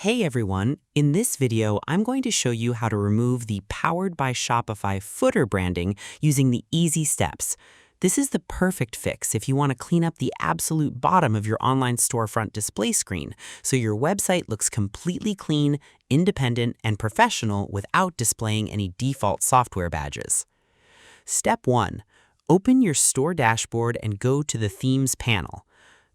Hey everyone, in this video, I'm going to show you how to remove the Powered by Shopify footer branding using the easy steps. This is the perfect fix if you want to clean up the absolute bottom of your online storefront display screen so your website looks completely clean, independent, and professional without displaying any default software badges. Step 1. Open your store dashboard and go to the Themes panel.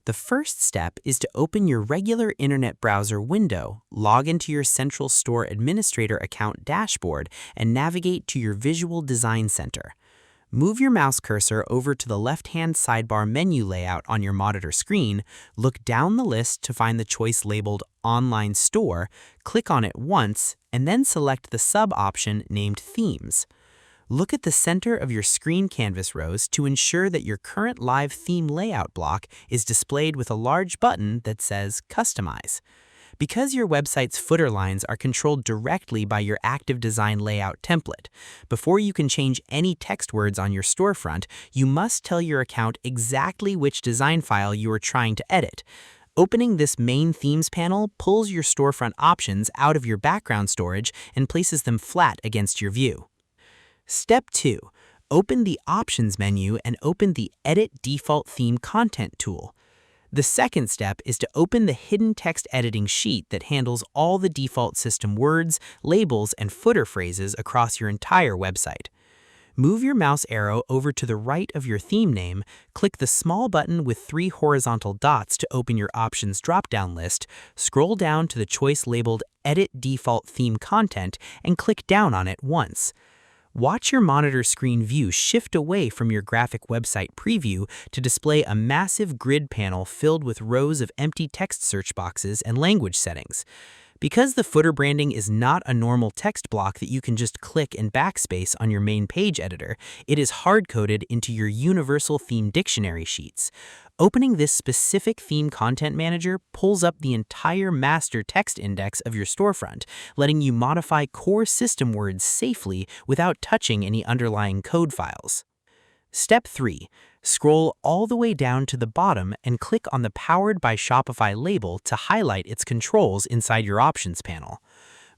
The first step is to open your regular internet browser window, log into your Central Store Administrator account dashboard, and navigate to your Visual Design Center. Move your mouse cursor over to the left-hand sidebar menu layout on your monitor screen, look down the list to find the choice labeled Online Store, click on it once, and then select the sub-option named Themes. Look at the center of your screen canvas rows to ensure that your current live theme layout block is displayed with a large button that says Customize. Because your website's footer lines are controlled directly by your active design layout template, before you can change any text words on your storefront, you must tell your account exactly which design file you are trying to edit. Opening this main themes panel pulls your storefront options out of your background storage and places them flat against your view. Step 2. Open the Options menu and open the Edit Default Theme Content tool. The second step is to open the hidden text editing sheet that handles all the default system words, labels, and footer phrases across your entire website. Move your mouse arrow over to the right of your theme name, click the small button with 3 horizontal dots to open your Options drop-down list, scroll down to the choice labeled Edit Default Theme Content, and click down on it once. Watch your monitor screen view shift away from your graphic website preview to display a massive grid panel filled with rows of empty text search boxes and language settings. Because the footer branding is not a normal text block that you can just click and backspace on your main page editor, it is hard-coded into your universal theme dictionary sheets. Opening this specific theme content manager pulls up the entire master text index of your storefront, letting you modify core system words safely without touching any underlying code files. Step 3. Scroll all the way down to the bottom and click on the Powered by Shopify label to highlight its controls inside your Options panel.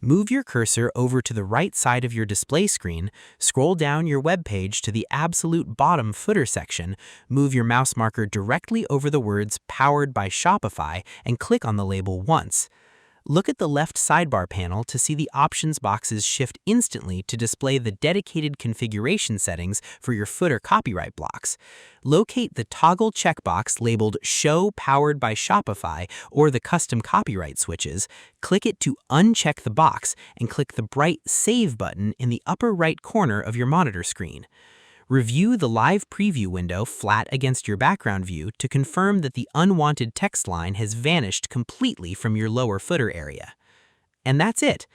Move your cursor over to the right side of your display screen, scroll down your web page to the absolute bottom footer section, move your mouse marker directly over the words Powered by Shopify, and click on the label once. Look at the left sidebar panel to see the options boxes shift instantly to display the dedicated configuration settings for your footer copyright blocks. Locate the toggle checkbox labeled Show Powered by Shopify or the custom copyright switches, click it to uncheck the box, and click the bright Save button in the upper right corner of your monitor screen. Review the live preview window flat against your background view to confirm that the unwanted text line has vanished completely from your lower footer area. And that's it.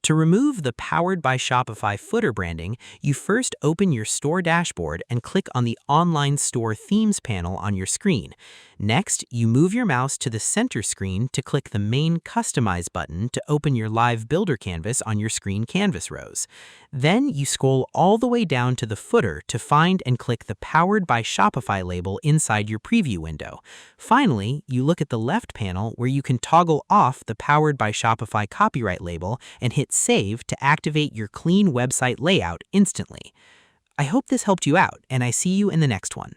To remove the Powered by Shopify footer branding, you first open your store dashboard and click on the Online Store Themes panel on your screen. Next, you move your mouse to the center screen to click the main Customize button to open your live builder canvas on your screen canvas rows. Then you scroll all the way down to the footer to find and click the Powered by Shopify label inside your preview window. Finally, you look at the left panel where you can toggle off the Powered by Shopify copyright label and hit Save to activate your clean website layout instantly. I hope this helped you out, and I see you in the next one.